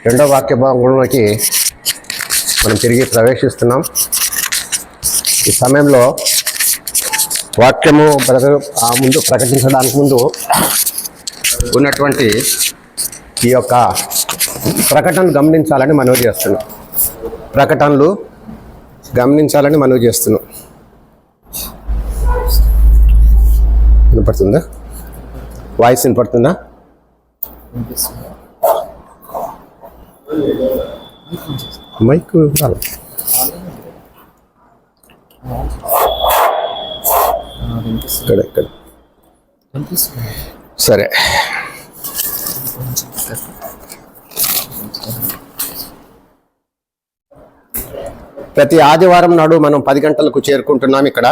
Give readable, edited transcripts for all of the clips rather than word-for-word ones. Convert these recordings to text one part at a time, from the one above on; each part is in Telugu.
రెండో వాక్య భాగంలోకి మనం తిరిగి ప్రవేశిస్తున్నాం. ఈ సమయంలో వాక్యము ముందు ప్రకటించడానికి ముందు ఉన్నటువంటి ఈ యొక్క ప్రకటనలు గమనించాలని మనవి చేస్తున్నాం. ప్రకటనలు గమనించాలని మనవి చేస్తున్నాం. వినపడుతుందా? వాయిస్ వినపడుతుందా? మైక్ ఇక్కడ సరే. ప్రతి ఆదివారం నాడు మనం 10 గంటలకు చేరుకుంటున్నాం. ఇక్కడ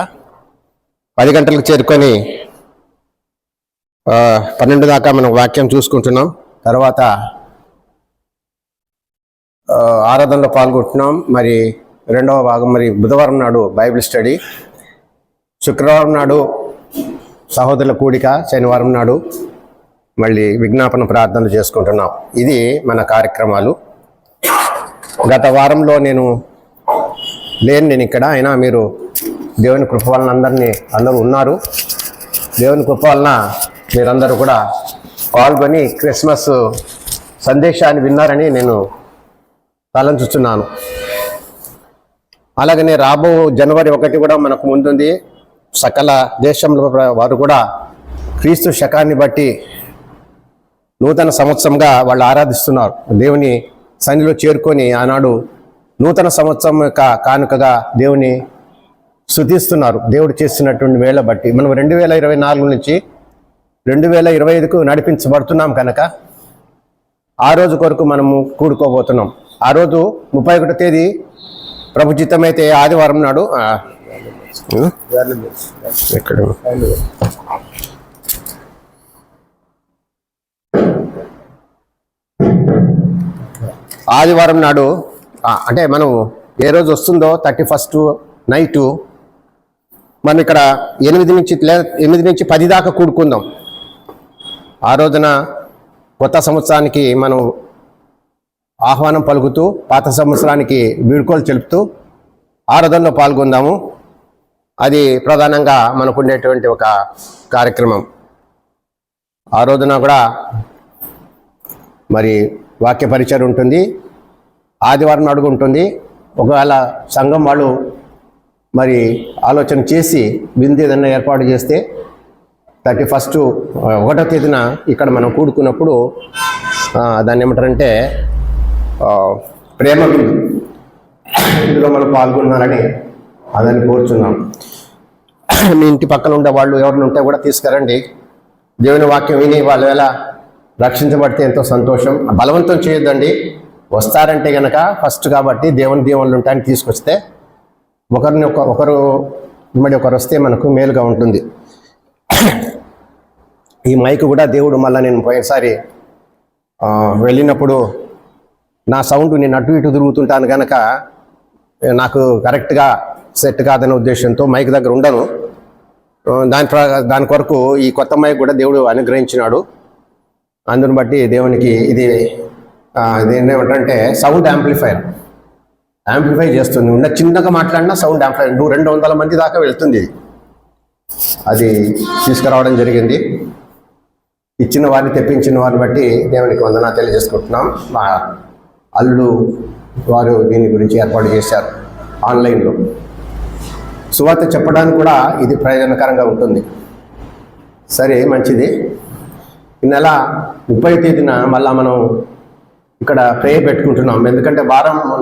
10 గంటలకు చేరుకొని 12 దాకా మనం వాక్యం చూసుకుంటున్నాం. తర్వాత ఆరాధనలో పాల్గొంటున్నాం. మరి రెండవ భాగం మరి బుధవారం నాడు బైబిల్ స్టడీ, శుక్రవారం నాడు సహోదరుల కూడిక, శనివారం నాడు మళ్ళీ విజ్ఞాపన ప్రార్థనలు చేసుకుంటున్నాం. ఇది మన కార్యక్రమాలు. గత వారంలో నేను ఇక్కడ, అయినా మీరు దేవుని కృప వలన అందరూ ఉన్నారు. దేవుని కృప వలన మీరందరూ కూడా పాల్గొని క్రిస్మస్ సందేశాన్ని విన్నారని నేను తలంచుతున్నాను. అలాగనే రాబో జనవరి 1 కూడా మనకు ముందుంది. సకల దేశంలో వారు కూడా క్రీస్తు శకాన్ని బట్టి నూతన సంవత్సరంగా వాళ్ళు ఆరాధిస్తున్నారు. దేవుని సన్నిధిలో చేరుకొని ఆనాడు నూతన సంవత్సరం యొక్క కానుకగా దేవుని స్తుతిస్తున్నారు. దేవుడు చేస్తున్నటువంటి వేళ బట్టి మనం 2024 నుంచి 2025కు నడిపించబడుతున్నాం కనుక ఆ రోజు కొరకు మనము కూడుకోబోతున్నాం. ఆ రోజు 31వ తేదీ ప్రభు చిత్తమైతే ఆదివారం నాడు ఎక్కడ ఆదివారం నాడు అంటే మనం ఏ రోజు వస్తుందో 31st నైటు మనం ఇక్కడ 8 నుంచి 10 దాకా కూడుకుందాం. ఆ రోజున కొత్త సంవత్సరానికి మనం ఆహ్వానం పలుకుతూ, పాత సంవత్సరానికి వీడ్కోలు తెలుపుతూ ఆరాధనలో పాల్గొందాము. అది ప్రధానంగా మనకు ఉండేటువంటి ఒక కార్యక్రమం. ఆ రోజున కూడా మరి వాక్య పరిచయం ఉంటుంది. ఆదివారం అడుగు ఉంటుంది. ఒకవేళ సంఘం వాళ్ళు మరి ఆలోచన చేసి విందు ఏదన్నా ఏర్పాటు చేస్తే 31st 1వ తేదీన ఇక్కడ మనం కూడుకున్నప్పుడు దాన్ని ఏమంటారంటే ప్రేమ విందు, ఇందులో మనం పాల్గొన్నారని అదని కోరుచున్నాం. మీ ఇంటి పక్కన ఉండే వాళ్ళు ఎవరిని ఉంటే కూడా తీసుకురండి. దేవుని వాక్యం విని వాళ్ళు ఎలా రక్షించబడితే ఎంతో సంతోషం. బలవంతం చేయొద్దండి. వస్తారంటే కనుక ఫస్ట్ కాబట్టి దేవుని దీవెనలు ఉంటాయని తీసుకొస్తే ఒకరు వస్తే మనకు మేలుగా ఉంటుంది. ఈ మైక్ కూడా దేవుడు మళ్ళీ నేను పోయినసారి వెళ్ళినప్పుడు నా సౌండ్ నేను అటు ఇటు తిరుగుతుంటాను కనుక నాకు కరెక్ట్గా సెట్ కాదనే ఉద్దేశంతో మైక్ దగ్గర ఉండను. దాని కొరకు ఈ కొత్త మైక్ కూడా దేవుడు అనుగ్రహించినాడు. అందుని బట్టి దేవునికి ఇది ఏమంటే సౌండ్ యాంప్లిఫై చేస్తుంది. ఉన్న చిన్నగా మాట్లాడినా సౌండ్ యాంప్లిఫై 200 మంది దాకా వెళ్తుంది. అది తీసుకురావడం జరిగింది. ఇచ్చిన వారిని, తెప్పించిన వారిని బట్టి దేవునికి వందనా తెలియజేసుకుంటున్నాం. మా అల్లుడు వారు దీని గురించి ఏర్పాటు చేశారు. ఆన్లైన్లో సువార్త చెప్పడానికి కూడా ఇది ప్రయోజనకరంగా ఉంటుంది. సరే, మంచిది. ఈ నెల 30వ తేదీన మళ్ళా మనం ఇక్కడ ప్రేయర్ పెట్టుకుంటున్నాం. ఎందుకంటే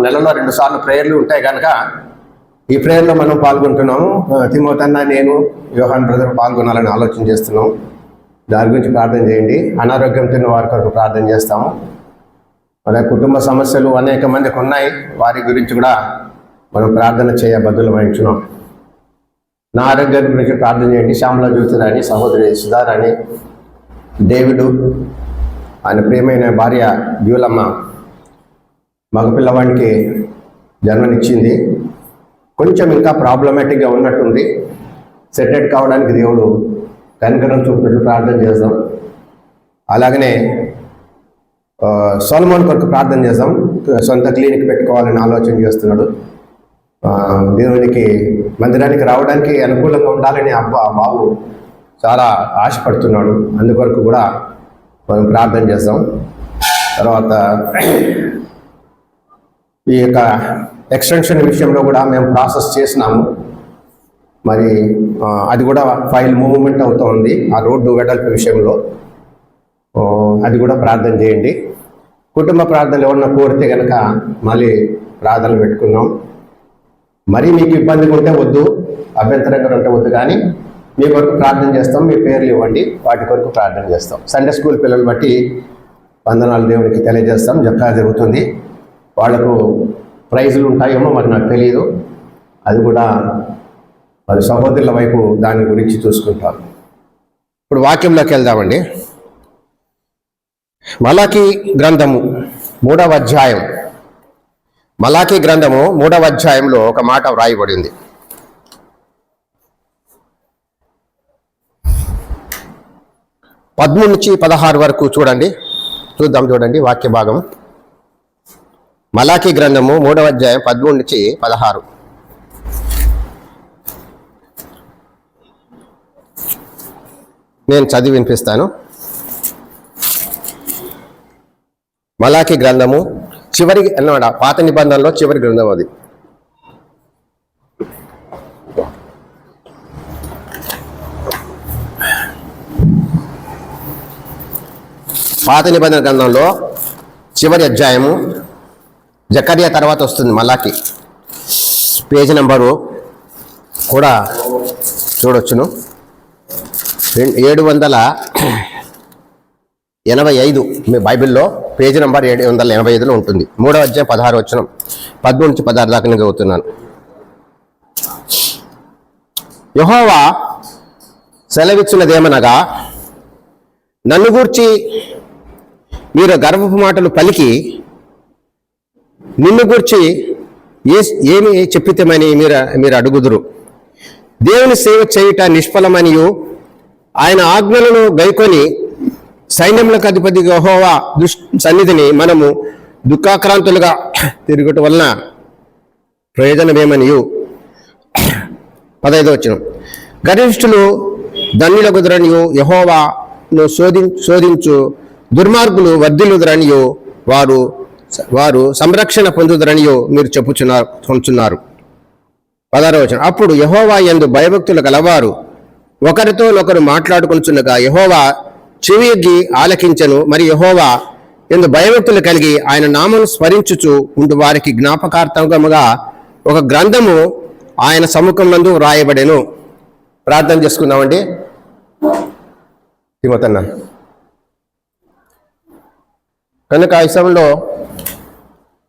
నెలలో 2 సార్లు ప్రేయర్లు ఉంటాయి కనుక ఈ ప్రేయర్లో మనం పాల్గొంటున్నాము. తిమోతన్న, నేను, యోహాన్ బ్రదర్ పాల్గొనాలని ఆలోచన చేస్తున్నాం. దాని గురించి ప్రార్థన చేయండి. అనారోగ్యంతో ఉన్న వారి కొరకు ప్రార్థన చేస్తాము. మన కుటుంబ సమస్యలు అనేక మందికి ఉన్నాయి. వారి గురించి కూడా మనం ప్రార్థన బద్దులు వహించున్నాం. నా ఆరోగ్యం గురించి ప్రార్థన చేయండి. శ్యామల జ్యోతిరాణి, సహోదరి సుధారాణి, డేవిడు, ఆయన ప్రియమైన భార్య డ్యూలమ్మ మగపిల్లవాడికి జన్మనిచ్చింది. కొంచెం ఇంకా ప్రాబ్లమాటిక్గా ఉన్నట్టుంది. సెటెడ్ కావడానికి దేవుడు కనికరం చూపినట్లు ప్రార్థన చేద్దాం. అలాగనే సొలొమోన్ కొరకు ప్రార్థన చేద్దాం. సొంత క్లినిక్ పెట్టుకోవాలని ఆలోచన చేస్తున్నాడు. దేవునికి మందిరానికి రావడానికి అనుకూలంగా ఉండాలని బాబు చాలా ఆశపడుతున్నాడు. అందుకొరకు కూడా మనం ప్రార్థన చేద్దాం. తర్వాత ఈ యొక్క ఎక్స్టెన్షన్ విషయంలో కూడా మేము ప్రాసెస్ చేసినాము. మరి అది కూడా ఫైల్ మూవ్మెంట్ అవుతుంది. ఆ రోడ్డు వెడల్పు విషయంలో అది కూడా ప్రార్థన చేయండి. కుటుంబ ప్రార్థనలు ఏమన్నా కోరితే కనుక మళ్ళీ ప్రార్థనలు పెట్టుకున్నాం. మరీ మీకు ఇబ్బందిగా ఉంటే వద్దు, అభ్యంతరంగా ఉంటే వద్దు, కానీ మీ కొరకు ప్రార్థన చేస్తాం. మీ పేర్లు ఇవ్వండి, వాటి కొరకు ప్రార్థన చేస్తాం. సండే స్కూల్ పిల్లలు బట్టి వందనాలు దేవునికి తెలియజేస్తాం. జక్కా జరుగుతుంది. వాళ్లకు ప్రైజులు ఉంటాయేమో మరి నాకు తెలియదు. అది కూడా మరి సహోదరుల వైపు దాని గురించి చూసుకుంటారు. ఇప్పుడు వాక్యంలోకి వెళ్దామండి. మలాకీ గ్రంథము 3వ అధ్యాయం. మలాకీ గ్రంథము 3వ అధ్యాయంలో ఒక మాట వ్రాయబడింది. పద్మూడు నుంచి 16 వరకు చూడండి వాక్య భాగం. మలాకీ గ్రంథము 3వ అధ్యాయం 13 నుంచి 16. నేను చదివి వినిపిస్తాను. మలాకీ గ్రంథము చివరి అన్నమాట, పాత నిబంధనలో చివరి గ్రంథం అది. పాత నిబంధన గ్రంథంలో చివరి అధ్యాయము, జకర్యా తర్వాత వస్తుంది మలాకీ. పేజీ నెంబరు కూడా చూడొచ్చును, 785. మీ బైబిల్లో పేజీ నెంబర్ 785లో ఉంటుంది. 3వ అధ్యాయం 16 వచనం, 13 నుంచి 16 దాకా నేను చదువుతున్నాను. యెహోవా సెలవిచ్చినదేమనగా, నన్ను గూర్చి మీరు గర్వపు మాటలు పలికి నిన్ను గూర్చి ఏమి చెప్పితేమని మీరు అడుగుదురు. దేవుని సేవ చేయుట నిష్ఫలమనియు ఆయన ఆజ్ఞలను గైకొని సైన్యములకు అధిపతి యెహోవా సన్నిధిని మనము దుఃఖాక్రాంతులుగా తిరుగుట వలన ప్రయోజనమేమనియు. 15వ వచనం, గరిష్ఠులు ధన్యులగుదురనియు యెహోవాను శోధించు దుర్మార్గులు వర్ధిల్లుదురనియు వారు సంరక్షణ పొందుదురనియో మీరు చెప్పుచున్నారు. 16వ వచనం, అప్పుడు యెహోవా యందు భయభక్తులు గలవారు ఒకరితో ఒకరు మాట్లాడుకొనుచుండగా యెహోవా చెవియొగ్గి ఆలకించెను. మరి యెహోవా యందు భయభక్తులు కలిగి ఆయన నామను స్మరించుచు ఉండు వారికి జ్ఞాపకార్థముగా ఒక గ్రంథము ఆయన సముఖం నందు రాయబడెను. ప్రార్థన చేసుకుందామండి. తిమోతన్న కనుక ఈ సమయంలో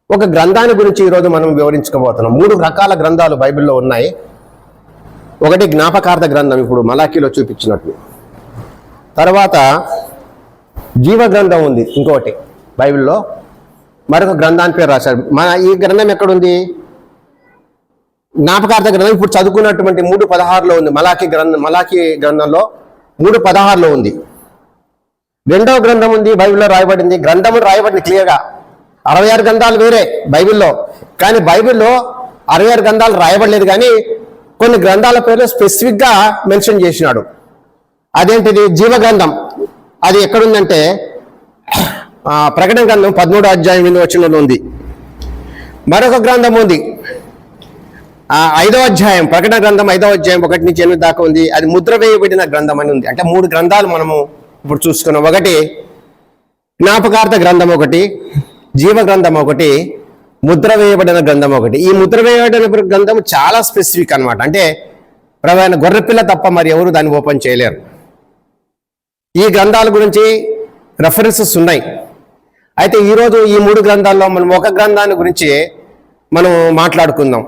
ఒక గ్రంథాన్ని గురించి ఈరోజు మనం వివరించుకోబోతున్నాం. 3 రకాల గ్రంథాలు బైబిల్లో ఉన్నాయి. ఒకటి జ్ఞాపకార్థ గ్రంథం, ఇప్పుడు మలాకీలో చూపించినట్లు. తర్వాత జీవ గ్రంథం ఉంది, ఇంకొకటి బైబిల్లో మరొక గ్రంథాన్ని పేరు రాశారు. ఈ గ్రంథం ఎక్కడుంది? జ్ఞాపకార్థ గ్రంథం ఇప్పుడు చదువుకున్నటువంటి 3:16లో ఉంది. మలాకీ గ్రంథంలో 3:16లో ఉంది. 2వ గ్రంథం ఉంది, బైబిల్లో రాయబడింది. గ్రంథము రాయబడింది క్లియర్గా. 66 గ్రంథాలు వేరే బైబిల్లో, కానీ బైబిల్లో 66 గ్రంథాలు రాయబడలేదు, కానీ కొన్ని గ్రంథాల పేర్లు స్పెసిఫిక్గా మెన్షన్ చేసినాడు. అదేంటిది? జీవ గ్రంథం. అది ఎక్కడుందంటే ప్రకటన గ్రంథం 13వ అధ్యాయం 8వ వచనంలో ఉంది. మరొక గ్రంథం ఉంది 5వ అధ్యాయం, ప్రకటన గ్రంథం 5వ అధ్యాయం 1 నుంచి 8 దాకా ఉంది. అది ముద్ర వేయబడిన గ్రంథం అని ఉంది. అంటే 3 గ్రంథాలు మనము ఇప్పుడు చూసుకున్నాం. ఒకటి జ్ఞాపకార్థ గ్రంథం, ఒకటి జీవ గ్రంథం, ఒకటి ముద్ర వేయబడిన గ్రంథం, ఒకటి. ఈ ముద్ర వేయబడిన గ్రంథం చాలా స్పెసిఫిక్ అన్నమాట. అంటే ప్రధాన గొర్రెపిల్ల తప్ప మరి ఎవరు దాన్ని ఓపెన్ చేయలేరు. ఈ గ్రంథాల గురించి రెఫరెన్సెస్ ఉన్నాయి. అయితే ఈరోజు ఈ 3 గ్రంథాల్లో మనం ఒక గ్రంథాన్ని గురించి మనం మాట్లాడుకుందాం,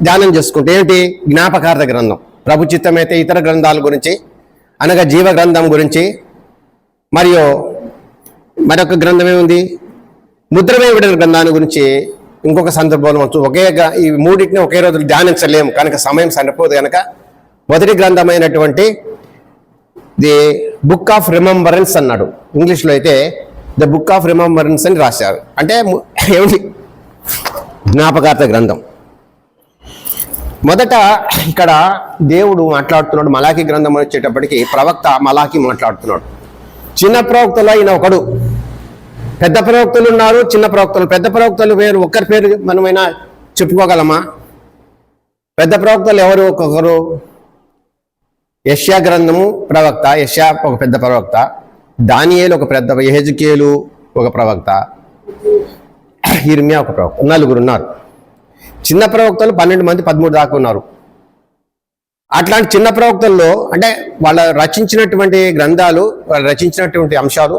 ధ్యానం చేసుకుంటే. ఏంటి? జ్ఞాపకార్థ గ్రంథం. ప్రభు చిత్తమైతే ఇతర గ్రంథాల గురించి అనగా జీవ గ్రంథం గురించి, మరియు మరొక గ్రంథం ఏముంది? ముద్ర వేయబడిన గ్రంథాన్ని గురించి ఇంకొక సందర్భంలో ఈ 3టిని ఒకే రోజు ధ్యానించలేము కనుక సమయం సరిపోదు. కనుక మొదటి గ్రంథమైనటువంటి ది బుక్ ఆఫ్ రిమెంబరెన్స్ అన్నాడు. ఇంగ్లీష్లో అయితే ద బుక్ ఆఫ్ రిమెంబరెన్స్ అని రాశారు. అంటే ఏమిటి? జ్ఞాపకార్థ గ్రంథం. మొదట ఇక్కడ దేవుడు మాట్లాడుతున్నాడు. మలాకి గ్రంథం వచ్చేటప్పటికి ప్రవక్త మలాకి మాట్లాడుతున్నాడు. చిన్న ప్రవక్తలు అయిన ఒకడు, పెద్ద ప్రవక్తలు ఉన్నారు, చిన్న ప్రవక్తలు. పెద్ద ప్రవక్తలు వేరు, ఒక్కరి పేరు మనమైనా చెప్పుకోగలమా? పెద్ద ప్రవక్తలు ఎవరు? ఒక్కొక్కరు. యెషయా గ్రంథము ప్రవక్త, యెషయా ఒక పెద్ద ప్రవక్త, దానియేలు ఒక పెద్ద, యెహెజ్కేలు ఒక ప్రవక్త, యిర్మీయా ఒక ప్రవక్త, నలుగురు ఉన్నారు. చిన్న ప్రవక్తలు 12 మంది, 13 దాకా ఉన్నారు. అట్లాంటి చిన్న ప్రవక్తల్లో అంటే వాళ్ళ రచించినటువంటి గ్రంథాలు, వాళ్ళు రచించినటువంటి అంశాలు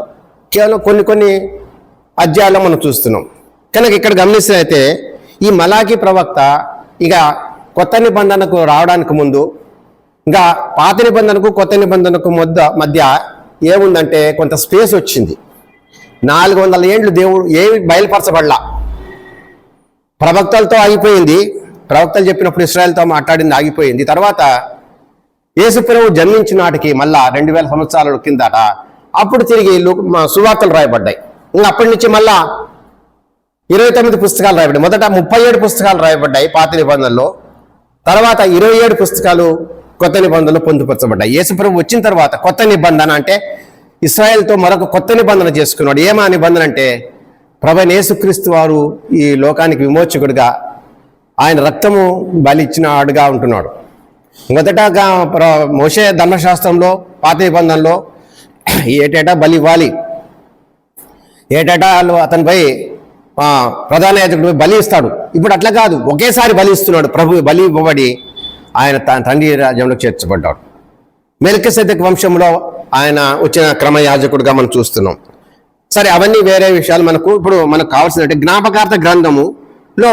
కేవలం కొన్ని అధ్యాయాల్లో మనం చూస్తున్నాం. కనుక ఇక్కడ గమనిస్తే ఈ మలాకి ప్రవక్త ఇక కొత్త నిబంధనకు రావడానికి ముందు, ఇంకా పాత నిబంధనకు కొత్త నిబంధనకు మధ్య ఏముందంటే కొంత స్పేస్ వచ్చింది. 400 ఏండ్లు దేవుడు ఏమి బయలుపరచబడలా. ప్రవక్తలతో ఆగిపోయింది. ప్రవక్తలు చెప్పినప్పుడు ఇశ్రాయేలుతో మాట్లాడింది ఆగిపోయింది. తర్వాత యేసుప్రభువు జన్మించిన నాటికి మళ్ళా 2000 సంవత్సరాల కిందట అప్పుడు తిరిగి సువార్తలు రాయబడ్డాయి. ఇంకా అప్పటి నుంచి మళ్ళా 29 పుస్తకాలు రాయబడ్డాయి. మొదట 37 పుస్తకాలు రాయబడ్డాయి పాత నిబంధనలో, తర్వాత 27 పుస్తకాలు కొత్త నిబంధనలు పొందుపరచబడ్డాయి. యేసుప్రభువు వచ్చిన తర్వాత కొత్త నిబంధన అంటే ఇశ్రాయేలుతో మరొక కొత్త నిబంధన చేసుకున్నాడు. ఏమా నిబంధన అంటే ప్రభువైన యేసుక్రీస్తు వారు ఈ లోకానికి విమోచకుడిగా ఆయన రక్తము బలిచ్చినాడుగా ఉంటున్నాడు. మొదటగా మోషే ధర్మశాస్త్రంలో పాత నిబంధనలో ఏటేటా బలి ఇవ్వాలి, ఏటేటా అతనిపై ప్రధాన యాజకుడు బలి ఇస్తాడు. ఇప్పుడు అట్లా కాదు, ఒకేసారి బలి ఇస్తున్నాడు. ప్రభు బలి ఇవ్వబడి ఆయన తన తండ్రి రాజ్యంలో చేర్చబడ్డాడు. మెల్కీసెదెకు వంశంలో ఆయన వచ్చిన క్రమయాజకుడుగా మనం చూస్తున్నాం. సరే, అవన్నీ వేరే విషయాలు. ఇప్పుడు మనకు కావాల్సినట్టు జ్ఞాపకార్థ గ్రంథములో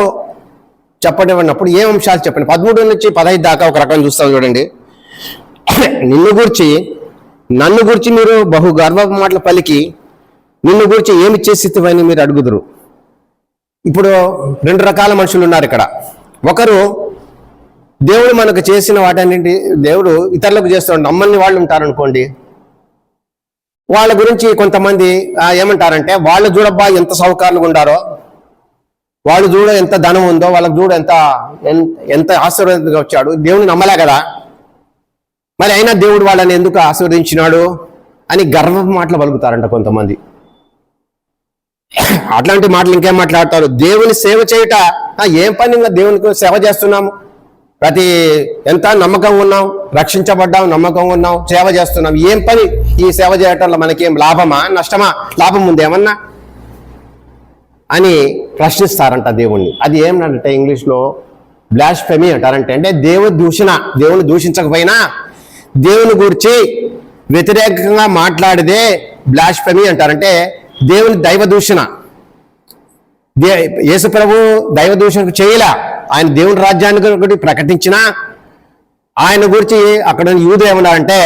చెప్పబడినప్పుడు ఏ అంశాలు చెప్పండి. 13 నుంచి 15 దాకా ఒక రకం చూస్తాం చూడండి. నన్ను గురించి మీరు బహు గర్వ మాటలు పలికి నిన్ను గురించి ఏమి చేసివని మీరు అడుగుదురు. ఇప్పుడు 2 రకాల మనుషులు ఉన్నారు ఇక్కడ. ఒకరు దేవుడు మనకు చేసిన వాటన్నింటి దేవుడు ఇతరులకు చేస్తున్నాడు. నమ్మని వాళ్ళు ఉంటారనుకోండి, వాళ్ళ గురించి కొంతమంది ఏమంటారంటే, వాళ్ళు చూడబ్బా ఎంత సౌకర్యంగా ఉండారో, వాళ్ళు చూడ ఎంత ధనం ఉందో, వాళ్ళకు చూడ ఎంత ఆశీర్వాదంగా వచ్చాడు, దేవుని నమ్మలే కదా, మరి అయినా దేవుడు వాళ్ళని ఎందుకు ఆశీర్వదించినాడు అని గర్వపు మాటలు పలుకుతారంట కొంతమంది. అట్లాంటి మాటలు ఇంకేం మాట్లాడతారు? దేవుని సేవ చేయుట ఏం పని, ఇంకా దేవునికి సేవ చేస్తున్నాము, ఎంత నమ్మకంగా ఉన్నాం, రక్షించబడ్డాం, నమ్మకంగా ఉన్నాం, సేవ చేస్తున్నాం, ఏం పని ఈ సేవ చేయటంలో మనకేం లాభమా నష్టమా, లాభం ఉందేమన్నా అని ప్రశ్నిస్తారంట దేవుణ్ణి. అది ఏమనంటే ఇంగ్లీష్లో బ్లాస్ఫెమీ అంటారంటే, అంటే దేవుని దూషించకపోయినా దేవుని గురించి వ్యతిరేకంగా మాట్లాడితే బ్లాస్ఫెమీ అంటారంటే దేవుని దైవ దూషణ. యేసు ప్రభు దైవ దూషణకు చేయలే, ఆయన దేవుని రాజ్యాన్ని గురించి ప్రకటించినా ఆయన గురించి అక్కడ యూదులు ఏమన్నారంటే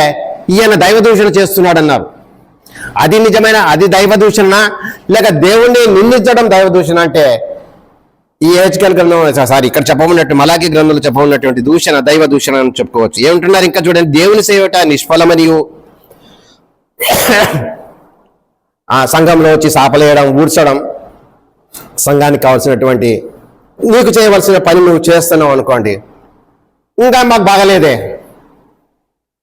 ఈయన దైవ దూషణ చేస్తున్నాడు అన్నారు. అది నిజమైన అది దైవ దూషణ, లేక దేవుణ్ణి నిందించడం దైవ దూషణ అంటే ఈ హెచ్కేల్ గ్రంథం ఇక్కడ చెప్పమన్నట్టు మలాకి గ్రంథంలో చెప్పమన్నటువంటి దూషణ దైవ దూషణ అని చెప్పుకోవచ్చు. ఏమంటున్నారు ఇంకా చూడండి, దేవుని సేవట నిష్ఫలమనియు సంఘంలో వచ్చి సాపలేయడం, ఊడ్చడం, సంఘానికి కావాల్సినటువంటి నీకు చేయవలసిన పని నువ్వు చేస్తున్నావు అనుకోండి, ఇంకా మాకు బాగలేదే,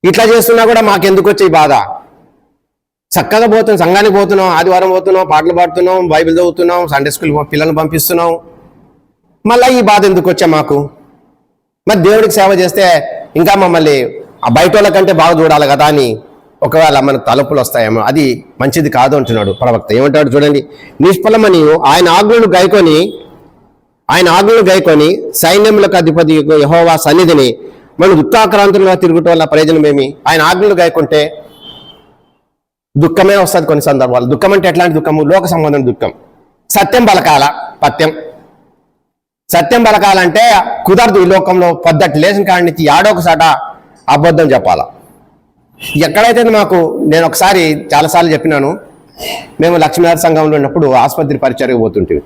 ఇట్లా చేస్తున్నా కూడా మాకెందుకు వచ్చే బాధ, చక్కగా పోతున్నాం, సంఘానికి పోతున్నాం, ఆదివారం పోతున్నాం, పాటలు పాడుతున్నాం, బైబిల్ చదువుతున్నాం, సండే స్కూల్ పిల్లల్ని పంపిస్తున్నాం, మళ్ళీ ఈ బాధ ఎందుకు వచ్చా మాకు? మరి దేవుడికి సేవ చేస్తే ఇంకా మమ్మల్ని ఆ బయట వాళ్ళ కంటే బాగా చూడాలి కదా అని ఒకవేళ మనకు తలుపులు వస్తాయేమో, అది మంచిది కాదు అంటున్నాడు ప్రవక్త. ఏమంటాడు చూడండి, నిష్ఫలమని ఆయన ఆజ్ఞలు గైకొని సైన్యములకు అధిపతి యెహోవా సన్నిధిని మనం దుఃఖాక్రాంతులుగా తిరుగుట వల్ల ప్రయోజనమేమి? ఆయన ఆజ్ఞలు గైకుంటే దుఃఖమే వస్తుంది కొన్ని సందర్భాలు. దుఃఖం అంటే ఎట్లాంటి దుఃఖము? లోక సంబంధం దుఃఖం. సత్యం పలకాలంటే కుదరదు. ఈ లోకంలో పద్ధతి లేచిన కాడి నుంచి యాడొకసాట అబద్ధం చెప్పాలా. ఎక్కడైతే నేను ఒకసారి చాలాసార్లు చెప్పినాను, మేము లక్ష్మీనారాయణ సంఘంలో ఉన్నప్పుడు ఆసుపత్రి పరిచర్యకు పోతుంటే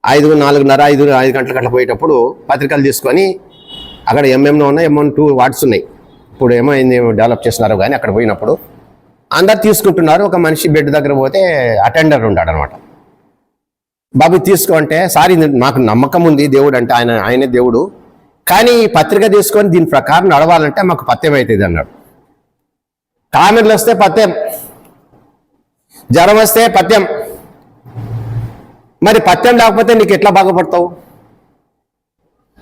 5 గంటలకు అట్లా పోయేటప్పుడు పత్రికలు తీసుకొని అక్కడ ఎంఎంలో ఉన్నాయి, M1 2 వార్డ్స్ ఉన్నాయి. ఇప్పుడు ఏమైంది డెవలప్ చేస్తున్నారు కానీ అక్కడ పోయినప్పుడు అందరు తీసుకుంటున్నారు. ఒక మనిషి బెడ్ దగ్గర పోతే అటెండర్ ఉంటాడు అనమాట. బాబు తీసుకో అంటే, సారీ మాకు నమ్మకం ఉంది దేవుడు అంటే, ఆయనే దేవుడు, కానీ ఈ పత్రిక తీసుకొని దీని ప్రకారం నడవాలంటే మాకు పత్యం అవుతుంది అన్నాడు. కామెర్లు వస్తే పత్యం, జ్వరం వస్తే పత్యం, మరి పత్యం లేకపోతే నీకు ఎట్లా బాగుపడతావు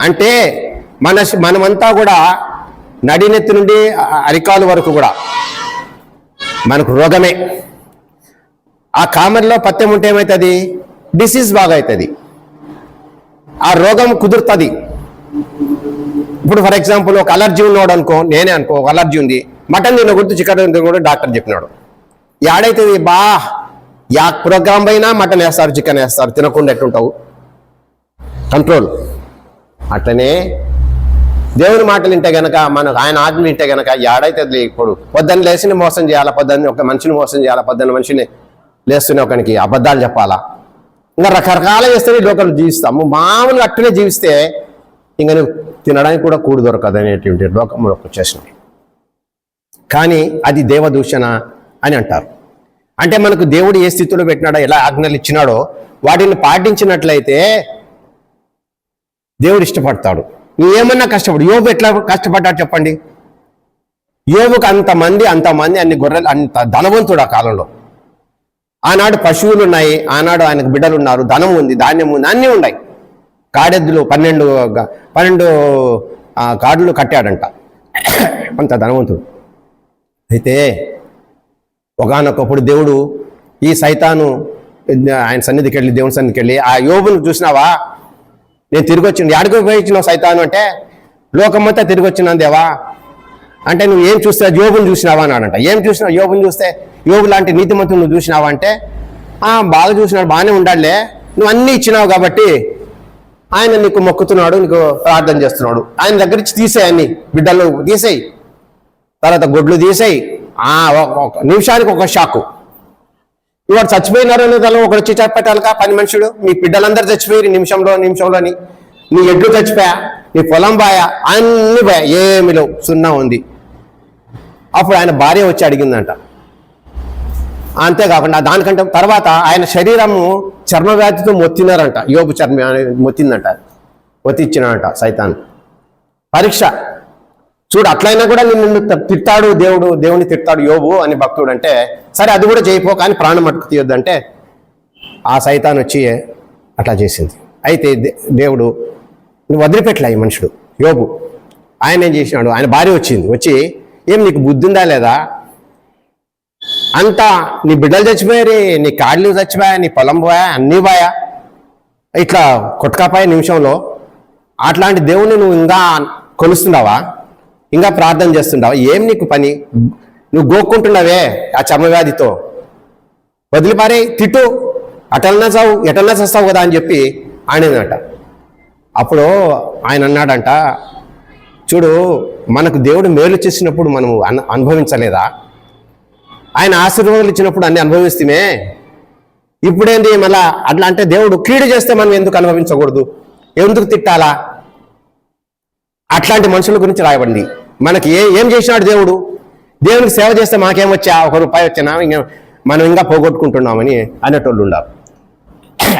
అంటే, మనమంతా కూడా నడినెత్తి నుండి అరికాలు వరకు కూడా మనకు రోగమే. ఆ కామెర్లో పత్యం ఉంటే ఏమవుతుంది? డిసీజ్ బాగా అవుతుంది, ఆ రోగం కుదురుతుంది. ఇప్పుడు ఫర్ ఎగ్జాంపుల్ ఒక అలర్జీ ఉన్నాడు అనుకో, నేనే అనుకో ఒక అలర్జీ ఉంది, మటన్ తినకూడదు, చికెన్ తినకూడదు డాక్టర్ చెప్పినాడు. ఏడైతుంది బా, యా ప్రోగ్రామ్ పైన మటన్ వేస్తారు, చికెన్ వేస్తారు, తినకుండా ఎట్లుంటావు? కంట్రోల్. అట్లనే దేవుని మాటలు వింటే గనక, మనకు ఆయన ఆజ్ఞలు వింటే గనక ఏడైతుంది. ఇప్పుడు పొద్దున్న లేచిని మోసం చేయాలా, పొద్దున్న ఒక మనిషిని మోసం చేయాలా, పొద్దున్న మనిషిని లేస్తున్న ఒకనికి అబద్ధాలు చెప్పాలా, ఇంకా రకరకాల చేస్తేనే లోకలు జీవిస్తాము. మామూలుగా అట్టునే జీవిస్తే ఇంకా నువ్వు తినడానికి కూడా కూడు దొరకదు అనేటువంటి లోకంలోకి వచ్చేసినాయి. కానీ అది దేవదూషణ అని అంటారు. అంటే మనకు దేవుడు ఏ స్థితిలో పెట్టినాడో, ఎలా ఆజ్ఞలు ఇచ్చినాడో వాటిని పాటించినట్లయితే దేవుడు ఇష్టపడతాడు. నువ్వు ఏమన్నా కష్టపడు. యోబు ఎట్లా కష్టపడ్డాడు చెప్పండి? యోబుకు అంతమంది అన్ని గొర్రెలు, అంత ధనవంతుడు ఆ కాలంలో. ఆనాడు పశువులు ఉన్నాయి, ఆనాడు ఆయనకు బిడ్డలు ఉన్నారు, ధనం ఉంది, ధాన్యం ఉంది, అన్నీ ఉన్నాయి. కాడెద్దులు 12 కాడులు కట్టాడంట, అంత ధనవంతుడు. అయితే ఒకానొకప్పుడు దేవుడు ఈ సైతాను ఆయన సన్నిధికి వెళ్ళి, దేవుని సన్నిధికి వెళ్ళి, ఆ యోబును చూసినావా, నేను తిరిగి వచ్చిన ఎక్కడికి పోయించినావు సైతాను అంటే, లోకమంతా తిరిగి వచ్చినాను దేవా అంటే, నువ్వు ఏం చూస్తే యోబుని చూసినావా అన్నాడంట. ఏం చూసినావు? యోబుని చూస్తే, యోబు లాంటి నీతిమంతులు నువ్వు చూసినావా అంటే, బాగా చూసినాడు, బాగానే ఉండాలే, నువ్వు అన్నీ ఇచ్చినావు కాబట్టి ఆయన నీకు మొక్కుతున్నాడు, నీకు ప్రార్థన చేస్తున్నాడు. ఆయన దగ్గర నుంచి తీసేయి, అన్ని బిడ్డలు తీసేయి, తర్వాత గొడ్లు తీసేయి. ఒక నిమిషానికి ఒక షాకు. ఇవాడు చచ్చిపోయినారు అనేది ఒకటి వచ్చి చెప్పటాలిగా, పని మనుషుడు, మీ బిడ్డలందరూ చచ్చిపోయారు నిమిషంలోని, నీ ఎడ్లు చచ్చిపోయా, నీ పొలం బాయా, అన్ని బాయా, ఏమి లేవు, సున్నా ఉంది. అప్పుడు ఆయన భార్య వచ్చి అడిగిందంట. అంతేకాకుండా దానికంటే తర్వాత ఆయన శరీరము చర్మవ్యాధితో మొత్తినారంట. యోబు మొత్తిందంట, ఒత్తిచ్చినాడంట సైతాన్. పరీక్ష చూడు, అట్లయినా కూడా నిన్ను తిట్టాడు దేవుని తిట్టాడు యోబు అని భక్తుడు అంటే, సరే అది కూడా చేయిపో, కానీ ప్రాణం మట్టుకు తీయొద్దంటే ఆ సైతాన్ వచ్చి అట్లా చేసింది. అయితే దేవుడు నువ్వు వదిలిపెట్టలే ఈ మనుషుడు యోబు. ఆయన ఏం చేసినాడు, ఆయన భార్య వచ్చి ఏం నీకు బుద్ధి ఉందా లేదా, అంతా నీ బిడ్డలు చచ్చిపోయారు, నీ కాళ్ళు చచ్చిపోయా, నీ పొలం పోయా, అన్నీ పోయా, ఇట్లా కొట్టుకాపాయ నిమిషంలో. అట్లాంటి దేవుణ్ణి నువ్వు ఇంకా కొలుస్తున్నావా, ఇంకా ప్రార్థన చేస్తుండవా? ఏం నీకు పని? నువ్వు గోక్కుంటున్నావే ఆ చర్మవ్యాధితో, వదిలిపారే, తిట్టు, అటల్నా చావు, ఎటల్నా చేస్తావు కదా అని చెప్పి ఆయనదంట. అప్పుడు ఆయన అన్నాడంట, చూడు, మనకు దేవుడు మేలు చేసినప్పుడు మనము అనుభవించలేదా? ఆయన ఆశీర్వాదాలు ఇచ్చినప్పుడు అన్ని అనుభవిస్తేమే, ఇప్పుడేంటి మళ్ళా అట్లా అంటే, దేవుడు కీడు చేస్తే మనం ఎందుకు అనుభవించకూడదు, ఎందుకు తిట్టాలా? అట్లాంటి మనుషుల గురించి రాయబడింది. మనకి ఏం చేసినాడు దేవుడు? దేవునికి సేవ చేస్తే మాకేమొచ్చా, ₹1 వచ్చినా మనం ఇంకా పోగొట్టుకుంటున్నామని అనేటోళ్ళు ఉండాలి.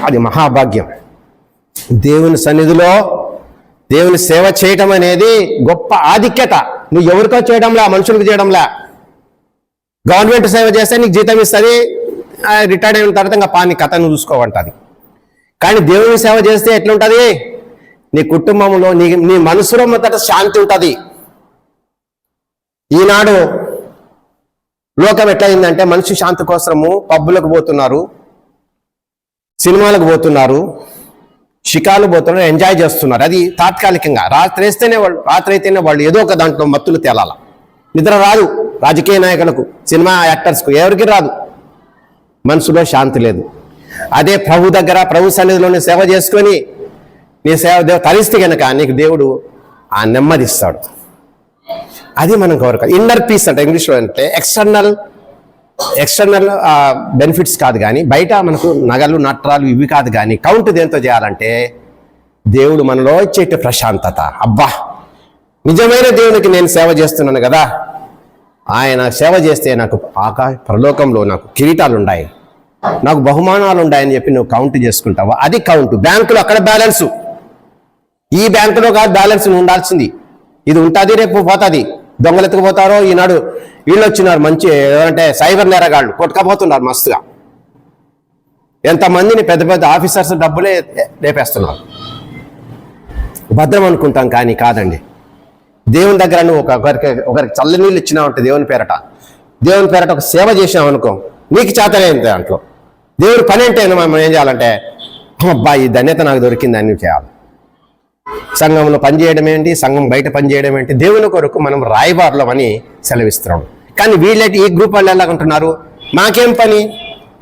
అది మహాభాగ్యం. దేవుని సన్నిధిలో దేవుని సేవ చేయటం అనేది గొప్ప ఆధిక్యత. నువ్వు ఎవరికో చేయడంలా, మనుషులకు చేయడంలా. గవర్నమెంట్ సేవ చేస్తే నీకు జీతం ఇస్తుంది, రిటైర్డ్ అయిన తర్వాత ఇంకా నీ కథ నువ్వు చూసుకోవంటుంది. కానీ దేవుని సేవ చేస్తే ఎట్లుంటుంది? నీ కుటుంబంలో నీ మనసులో మొదట శాంతి ఉంటుంది. ఈనాడు లోకం ఎట్లయిందంటే, మనిషి శాంతి కోసము పబ్బులకు పోతున్నారు, సినిమాలకు పోతున్నారు, షికాలు పోతున్నారు, ఎంజాయ్ చేస్తున్నారు. అది తాత్కాలికంగా. రాత్రి అయితేనే వాళ్ళు ఏదో ఒక దాంట్లో మత్తులు తేలాల. నిద్ర రాదు రాజకీయ నాయకులకు, సినిమా యాక్టర్స్కు, ఎవరికి రాదు. మనసులో శాంతి లేదు. అదే ప్రభు దగ్గర, ప్రభు సన్నిధిలోని సేవ చేసుకొని నీ సేవ తరిస్తే కనుక నీకు దేవుడు ఆ నెమ్మదిస్తాడు. అది మనం కోరిక. ఇన్నర్ పీస్ అంటే ఇంగ్లీష్లో అంటే ఎక్స్టర్నల్ బెనిఫిట్స్ కాదు, కానీ బయట మనకు నగలు నట్రాలు ఇవి కాదు, కానీ కౌంట్ దేంతో చేయాలంటే దేవుడు మనలో ఇచ్చేట ప్రశాంతత. అబ్బా, నిజమైన దేవునికి నేను సేవ చేస్తున్నాను కదా, ఆయన సేవ చేస్తే నాకు పరలోకంలో నాకు కిరీటాలు ఉన్నాయి, నాకు బహుమానాలు ఉన్నాయని చెప్పి నువ్వు కౌంట్ చేసుకుంటావా? అది కౌంట్. బ్యాంకులో అక్కడ బ్యాలెన్సు, ఈ బ్యాంకులో కాదు బ్యాలెన్స్ ఉండాల్సింది. ఇది ఉంటుంది, రేపు పోతుంది. దొంగలు ఎత్తుకుపోతారో. ఈనాడు వీళ్ళు వచ్చినారు మంచి ఏమంటే సైబర్ నేరగాళ్ళు కొట్టుకపోతున్నారు మస్తుగా. ఎంతమందిని పెద్ద పెద్ద ఆఫీసర్స్ డబ్బులే లేపేస్తున్నారు. భద్రం అనుకుంటాం కానీ కాదండి. దేవుని దగ్గర నువ్వు ఒకరికి చల్లనీళ్ళు ఇచ్చినావంటే దేవుని పేరట ఒక సేవ చేసినావు అనుకో, నీకు చేతనైంది దాంట్లో. దేవుడి పని అంటే మనం ఏం చేయాలంటే, అబ్బా ఈ ధన్యత నాకు దొరికింది అని చేయాలి. సంఘంలో పనిచేయడం ఏంటి, సంఘం బయట పనిచేయడం ఏంటి, దేవుని కొరకు మనం రాయబారులం అని సెలవిస్తున్నాం. కానీ వీళ్ళకి ఈ గ్రూప్ వాళ్ళు ఎలాగుంటున్నారు, మాకేం పని,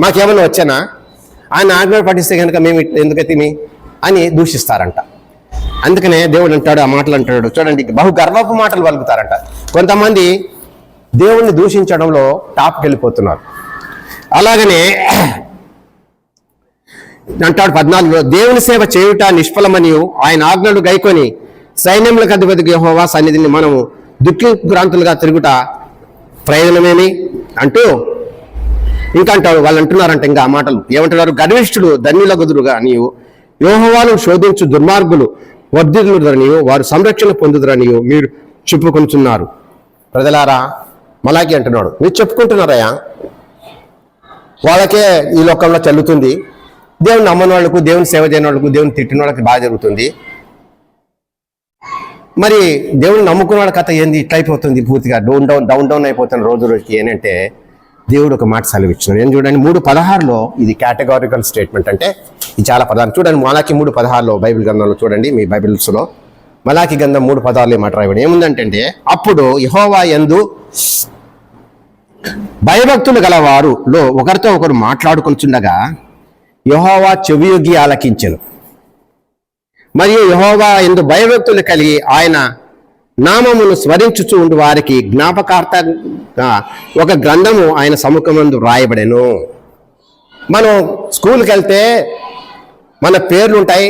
మాకేమన్నా వచ్చానా, ఆయన ఆజ్ఞ పఠిస్తే కనుక మేము ఎందుకైతే అని దూషిస్తారంట. అందుకనే దేవుడు అంటాడు, ఆ మాటలు అంటాడు చూడండి, బహు గర్వపు మాటలు పలుకుతారంట. కొంతమంది దేవుణ్ణి దూషించడంలో టాప్కి వెళ్ళిపోతున్నారు. అలాగనే అంటాడు 14లో, దేవుని సేవ చేయుట నిష్ఫలమని ఆయన ఆజ్ఞలు గైకొని సైన్యములకు అధిపతికి యెహోవా సన్నిధిని మనము దుఃఖిభ్రాంతులుగా తిరుగుట ప్రయోజనమేమి అంటూ ఇంకా అంటాడు. వాళ్ళు అంటున్నారంట ఇంకా ఆ మాటలు ఏమంటున్నారు, గర్విష్ఠుడు ధన్యులగుదురుగా నీవు యెహోవాను శోధించు దుర్మార్గులు వర్ధిల్లుదరనియో వారు సంరక్షణ పొందుదరనియో మీరు చెప్పుకొనుచున్నారు. ప్రజలారా, మలాకి అంటున్నాడు, మీరు చెప్పుకుంటున్నారయ్యా, వాళ్ళకే ఈ లోకంలో చెల్లుతుంది. దేవుని నమ్మని వాళ్ళకు, దేవుని సేవ చేయని వాళ్ళకు, దేవుని తిట్టిన వాళ్ళకి బాగా జరుగుతుంది. మరి దేవుని నమ్ముకున్న వాళ్ళ కథ ఏంది ఇట్లా అయిపోతుంది, పూర్తిగా డౌన్ డౌన్ అయిపోతుంది రోజు రోజుకి. ఏంటంటే దేవుడు ఒక మాట సెలవిచ్చినాడు. ఏం చూడండి, 3:16లో ఇది కేటగారికల్ స్టేట్మెంట్. అంటే ఇది చాలా పదాలు చూడండి. మలాకి 3:16లో బైబిల్ గ్రంథంలో చూడండి, మీ బైబిల్స్లో మలాకి గ్రంథం 3:16 మాట రాయబడి ఏముందంటే, అప్పుడు యెహోవా యందు భయభక్తులు గలవారులో ఒకరితో ఒకరు మాట్లాడుకుంటుండగా యెహోవా చెవియొగ్గి ఆలకించెను. మరియు యెహోవా యందు భయభక్తులు కలిగి ఆయన నామమును స్మరించుచు ఉండి వారికి జ్ఞాపకార్థంగా ఒక గ్రంథము ఆయన సముఖమందు రాయబడెను. మనం స్కూల్కి వెళ్తే మన పేర్లు ఉంటాయి,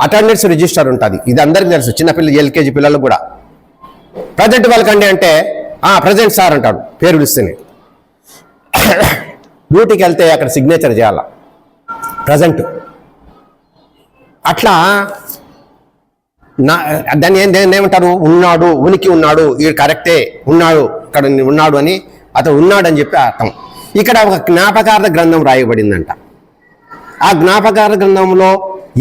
అటెండెన్స్ రిజిస్టర్ ఉంటుంది. ఇది అందరికీ తెలుసు, చిన్నపిల్లలు ఎల్కేజీ పిల్లలకు కూడా. ప్రజెంట్ వాళ్ళకండి అంటే ప్రజెంట్ సార్ అంటాడు పేరు పిలుస్తేనే. డ్యూటీకి వెళ్తే అక్కడ సిగ్నేచర్ చేయాల ప్రజెంట్. అట్లా దాన్ని ఏమంటారు, ఉన్నాడు, ఉనికి ఉన్నాడు, వీడు కరెక్టే ఉన్నాడు, ఇక్కడ ఉన్నాడు అని, అతను ఉన్నాడు అని చెప్పి అర్థం. ఇక్కడ ఒక జ్ఞాపకార్థ గ్రంథం రాయబడిందంట. ఆ జ్ఞాపకార్థ గ్రంథంలో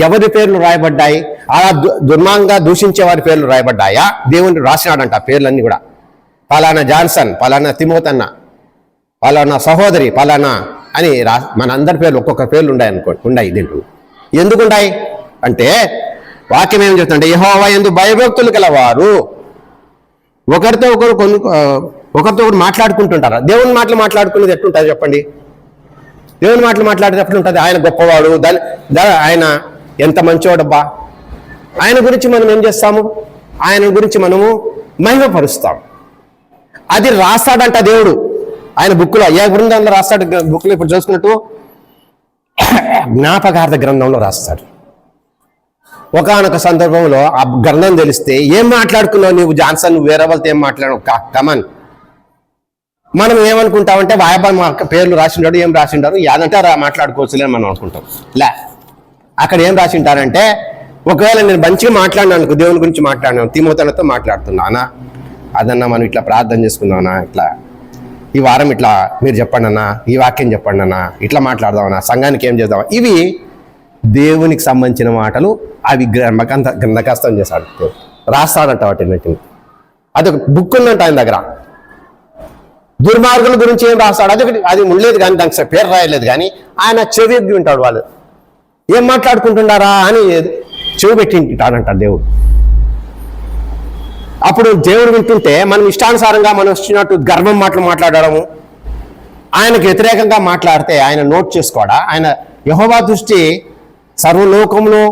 ఎవరి పేర్లు రాయబడ్డాయి, అలా దుర్మాంగా దూషించే వారి పేర్లు రాయబడ్డాయా, దేవుని రాసినాడంట పేర్లన్నీ కూడా. పలానా జాన్సన్, పలానా తిమోతన్న, పలానా సహోదరి, పలానా అని మన అందరి పేర్లు ఒక్కొక్క పేర్లు ఉన్నాయి దీంట్లో. ఎందుకున్నాయి అంటే వాక్యం ఏం చెప్తుంటే, యెహోవా యందు భయభక్తులు గలవారు ఒకరితో ఒకరు మాట్లాడుకుంటుంటారా. దేవుని మాటలు మాట్లాడుకునేది ఎట్లుంటుంది చెప్పండి? దేవుని మాటలు మాట్లాడేది ఎట్లుంటుంది? ఆయన గొప్పవాడు, ఆయన ఎంత మంచివాడబ్బా, ఆయన గురించి మనం ఏం చేస్తాము, ఆయన గురించి మనము మహిమపరుస్తాం. అది రాస్తాడంట దేవుడు ఆయన బుక్లో. ఏ గ్రంథంలో రాస్తాడు? బుక్లో ఇప్పుడు చూసుకున్నట్టు జ్ఞాపకార్థ గ్రంథంలో రాస్తాడు. ఒకానొక సందర్భంలో ఆ గ్రంథం తెలిస్తే, ఏం మాట్లాడుకున్నావు నీవు జాన్సన్, నువ్వు వేరే వాళ్ళతో ఏం మాట్లాడావు, కమన్. మనం ఏమనుకుంటామంటే వాయబా మా పేర్లు రాసిండాడు, ఏం రాసిండారు, యాదంటే మాట్లాడుకోవచ్చులే మనం అనుకుంటాం. అక్కడ ఏం రాసింటారంటే, ఒకవేళ నేను మంచిగా మాట్లాడినా అనుకో, దేవుని గురించి మాట్లాడినాను, తిమోతితో మాట్లాడుతున్నానా, అదన్నా మనం ఇట్లా ప్రార్థన చేసుకుందామన్నా, ఇట్లా ఈ వారం ఇట్లా మీరు చెప్పండి అన్నా, ఈ వాక్యం చెప్పండి అన్నా, ఇట్లా మాట్లాడదామన్నా, సంఘానికి ఏం చేద్దామా, ఇవి దేవునికి సంబంధించిన మాటలు. అవి గ్రంథకస్తం చేశాడు, రాస్తాడంట వాటిని. అదొక బుక్ ఉందంట ఆయన దగ్గర. దుర్మార్గుల గురించి ఏం రాస్తాడు, అది ఉండలేదు కానీ, దానికి పేరు రాయలేదు కానీ, ఆయన చెవి ఎగ్గి ఉంటాడు. వాళ్ళు ఏం మాట్లాడుకుంటున్నారా అని చెవి పెట్టింటాడంట దేవుడు. అప్పుడు దేవుడు వింటుంటే మనం ఇష్టానుసారంగా మనం వచ్చినట్టు గర్వం మాట్లాడము, ఆయనకు వ్యతిరేకంగా మాట్లాడితే ఆయన నోట్ చేసుకోడా? ఆయన యెహోవా దృష్టి సర్వలోకంలో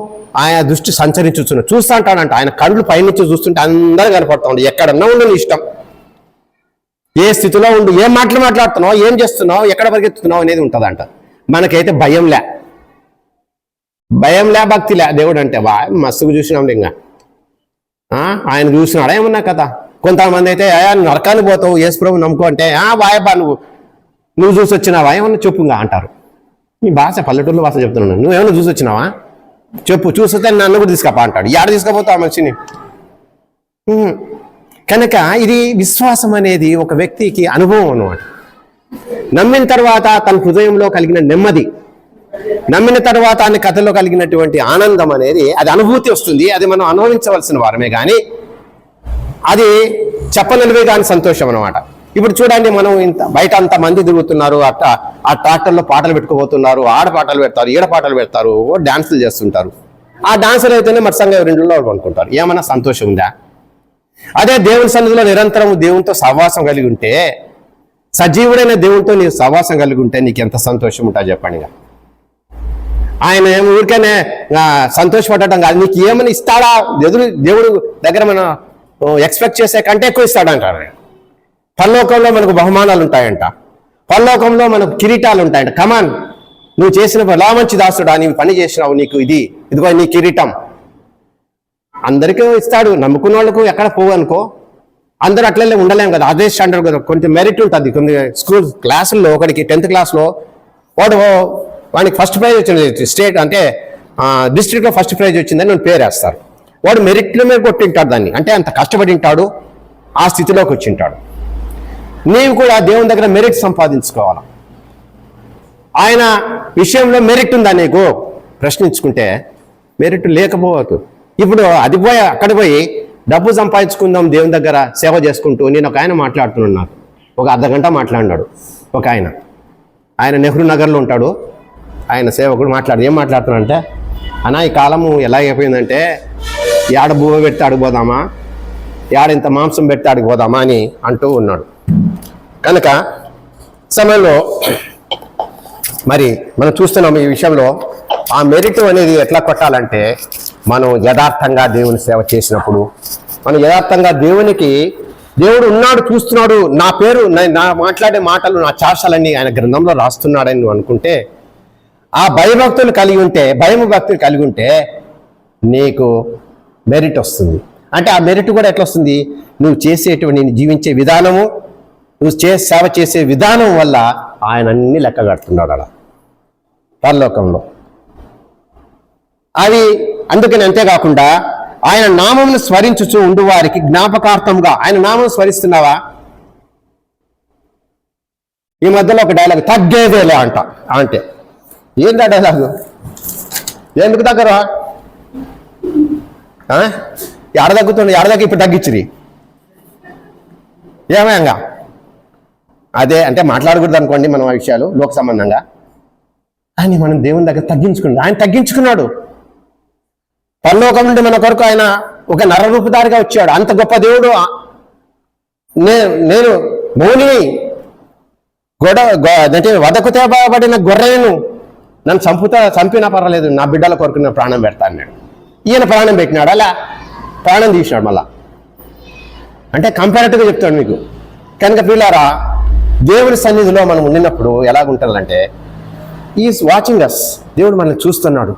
ఆయన దృష్టి సంచరించుచున్నాడు, చూస్తూ అంటాడంట. ఆయన కళ్ళు పైనుంచి చూస్తుంటే అందరూ కనపడతా ఉండి, ఎక్కడన్నా ఉండని ఇష్టం, ఏ స్థితిలో ఉండు, ఏం మాట్లాడుతున్నావు, ఏం చేస్తున్నావు, ఎక్కడ పరిగెత్తుతున్నావు అనేది ఉంటుందంట. మనకైతే భయంలే భక్తిలే. దేవుడు అంటే మస్తుకు చూసినాం ఇంకా. ఆయన చూసినాడా ఏమన్నా కదా, కొంతమంది అయితే నరకానికి పోతావు యేసు ప్రభు నమ్ముకో అంటే వాయబ్బా నువ్వు చూసి వచ్చినావా ఏమన్నా చెప్పుగా అంటారు. నీ భాష పల్లెటూరులో భాష చెప్తున్నాను. నువ్వేమన్నా చూసి వచ్చినావా చెప్పు, చూస్తే నన్ను కూడా తీసుకపో అంటాడు. యాడ తీసుకపోతావు ఆ మనిషిని? కనుక ఇది విశ్వాసం అనేది ఒక వ్యక్తికి అనుభవం అన్నమాట. నమ్మిన తర్వాత తన హృదయంలో కలిగిన నెమ్మది, నమ్మిన తర్వాత అన్ని కథలో కలిగినటువంటి ఆనందం అనేది అది అనుభూతి వస్తుంది. అది మనం అనుభవించవలసిన వారమే కానీ అది చెప్పలేనివే కానీ సంతోషం అన్నమాట. ఇప్పుడు చూడండి, మనం బయట అంత మంది తిరుగుతున్నారు, ఆ ట్రాక్టర్లో పాటలు పెట్టుకోబోతున్నారు, ఆడ పాటలు పెడతారు, ఈడ పాటలు పెడతారు, డాన్సులు చేస్తుంటారు. ఆ డాన్సులు అయితేనే మత్సంగా రెండులో అనుకుంటారు. ఏమన్నా సంతోషం ఉందా? అదే దేవుని సన్నిధిలో నిరంతరం దేవునితో సహవాసం కలిగి ఉంటే, సజీవుడైన దేవునితో నీకు సహవాసం కలిగి ఉంటే నీకు ఎంత సంతోషం ఉంటుంది చెప్పండి. ఆయన ఊరికనే సంతోషపడటం కాదు, నీకు ఏమని ఇస్తాడా దేవుడు దగ్గర మనం ఎక్స్పెక్ట్ చేసే కంటే ఎక్కువ ఇస్తాడంటారు. పరలోకంలో మనకు బహుమానాలు ఉంటాయంట, పరలోకంలో మనకు కిరీటాలు ఉంటాయంట. కమాన్, నువ్వు చేసిన ఎలా మంచి దాసుడా, నీవు పని చేసినావు, నీకు ఇదిగో నీ కిరీటం. అందరికీ ఇస్తాడు, నమ్ముకున్న వాళ్ళకు ఎక్కడ పోవు అనుకో. అందరూ అట్లనే ఉండలేం కదా, అదే స్టాండర్డ్ కదా. కొంచెం మెరిట్ ఉంటుంది. కొన్ని స్కూల్ క్లాసుల్లో ఒకడికి 10th క్లాస్లో వాడికి ఫస్ట్ ప్రైజ్ వచ్చింది, స్టేట్ అంటే డిస్ట్రిక్ట్లో ఫస్ట్ ప్రైజ్ వచ్చిందని నేను పేరు వేస్తారు. వాడు మెరిట్లో మీద కొట్టింటాడు దాన్ని, అంటే అంత కష్టపడి ఉంటాడు, ఆ స్థితిలోకి వచ్చింటాడు. నీవు కూడా దేవుని దగ్గర మెరిట్ సంపాదించుకోవాలి. ఆయన విషయంలో మెరిట్ ఉందా నీకు ప్రశ్నించుకుంటే మెరిట్ లేకపోవచ్చు. ఇప్పుడు అది పోయి అక్కడ పోయి డబ్బు సంపాదించుకుందాం దేవుని దగ్గర సేవ చేసుకుంటూ, నేను ఒక ఆయన మాట్లాడుతున్నాను, నాకు ఒక అర్ధగంట మాట్లాడినాడు ఒక ఆయన నెహ్రూ నగర్లో ఉంటాడు. ఆయన సేవకుడు ఏం మాట్లాడుతున్నాడంటే, అన్నా ఈ కాలము ఎలా అయిపోయిందంటే ఏడ భూమి పెడితే అడిగిపోదామా, ఏడ ఇంత మాంసం పెడితే అడిగిపోదామా అని అంటూ ఉన్నాడు. కనుక సమయంలో మరి మనం చూస్తున్నాం ఈ విషయంలో ఆ మెరిట్ అనేది ఎట్లా కొట్టాలంటే, మనం యథార్థంగా దేవుని సేవ చేసినప్పుడు, మనం యథార్థంగా దేవుడు ఉన్నాడు, చూస్తున్నాడు, నా పేరు, నా మాట్లాడే మాటలు, నా చాషాలన్నీ ఆయన గ్రంథంలో రాస్తున్నాడని నువ్వు అనుకుంటే, ఆ భయభక్తులు కలిగి ఉంటే నీకు మెరిట్ వస్తుంది. అంటే ఆ మెరిట్ కూడా ఎట్లా వస్తుంది? నువ్వు చేసేటువంటి నేను జీవించే విధానము, నువ్వు సేవ చేసే విధానం వల్ల ఆయన అన్ని లెక్క కడుతున్నాడు అలా పరలోకంలో. అది అందుకని అంతేకాకుండా ఆయన నామమును స్మరించుచు ఉండు వారికి జ్ఞాపకార్థంగా. ఆయన నామం స్మరిస్తున్నావా? ఈ మధ్యలో ఒక డైలాగ్, తగ్గేదేలే అంట. అంటే ఏందా డైలాగు? ఎందుకు దగ్గర ఎడ తగ్గుతుంది, ఎడదగ్గి ఇప్పుడు తగ్గించిరి ఏమయంగా? అదే అంటే మాట్లాడకూడదు అనుకోండి మనం ఆ విషయాలు లోక సంబంధంగా. అని మనం దేవుని దగ్గర ఆయన తగ్గించుకున్నాడు. పరలోకం నుండి మన కొరకు ఆయన ఒక నరరూపధారిగా వచ్చాడు. అంత గొప్ప దేవుడు. నేను మౌనిని అంటే వదకు తేబడిన గొర్రెను నన్ను చంపినా పర్వాలేదు, నా బిడ్డల కొరకు నేను ప్రాణం పెడతా అన్నాడు. ఈయన ప్రాణం పెట్టినాడు, అలా ప్రాణం తీసినాడు మళ్ళా. అంటే కంపారిటివ్గా చెప్తాడు మీకు. కనుక పిల్లారా, దేవుని సన్నిధిలో మనం ఉండినప్పుడు ఎలాగుంటుందంటే, ఈజ్ వాచింగ్ అస్. దేవుడు మనల్ని చూస్తున్నాడు,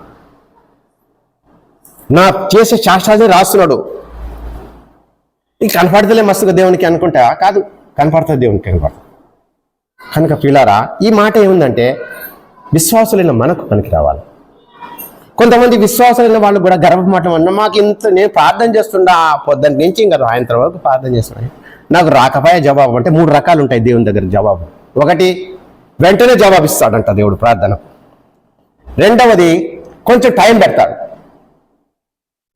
నా చేసే శాస్త్రాన్ని రాస్తున్నాడు. ఇది కనపడతలే మస్తుగా దేవునికి అనుకుంటా, కాదు, కనపడుతుంది దేవునికి, కనపడుతుంది. కనుక పిల్లారా, ఈ మాట ఏముందంటే విశ్వాసులైన మనకు పనికి రావాలి. కొంతమంది విశ్వాసులైన వాళ్ళు కూడా గర్వమాట అన్న, మాకు ఇంత నేను ప్రార్థన చేస్తుండా పొద్దున్న నుంచి ఇంకా సాయంత్రం వరకు ప్రార్థన చేస్తున్నాను, నాకు రాకపోయే జవాబు. అంటే 3 రకాలు ఉంటాయి దేవుని దగ్గర జవాబు. ఒకటి, వెంటనే జవాబిస్తాడంట దేవుడు ప్రార్థన. రెండవది, కొంచెం టైం పెడతాడు.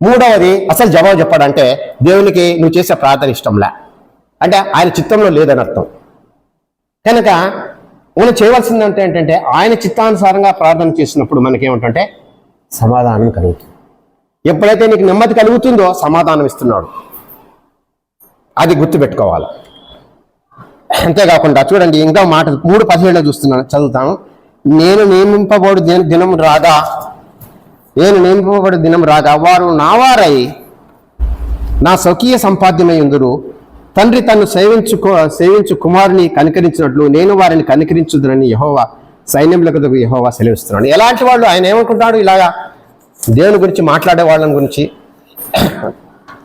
మూడవది, అసలు జవాబు చెప్పాడంటే దేవునికి నువ్వు చేసే ప్రార్థన ఇష్టంలే, అంటే ఆయన చిత్తంలో లేదని అర్థం. కనుక మనం చేయవలసిందంటే ఏంటంటే, ఆయన చిత్తానుసారంగా ప్రార్థన చేసినప్పుడు మనకేమిటంటే సమాధానం కలుగుతుంది. ఎప్పుడైతే నీకు నెమ్మది కలుగుతుందో సమాధానం ఇస్తున్నాడు, అది గుర్తుపెట్టుకోవాలి. అంతేకాకుండా చూడండి, ఇంకా మాట 3:17 చూస్తున్నాను, చదువుతాను. నేను నియమింపబడు దినం రాగా వారు నావారై నా స్వకీయ సంపాద్యమై ఉందురు. తండ్రి తను సేవించు కుమారుని కనికరించినట్లు నేను వారిని కనికరించుదునని యెహోవా సైన్యములకు యెహోవా సెలవిస్తున్నాడు. ఎలాంటి వాళ్ళు ఆయన ఏమనుకుంటాడు? ఇలాగా దేవుని గురించి మాట్లాడే వాళ్ళని గురించి,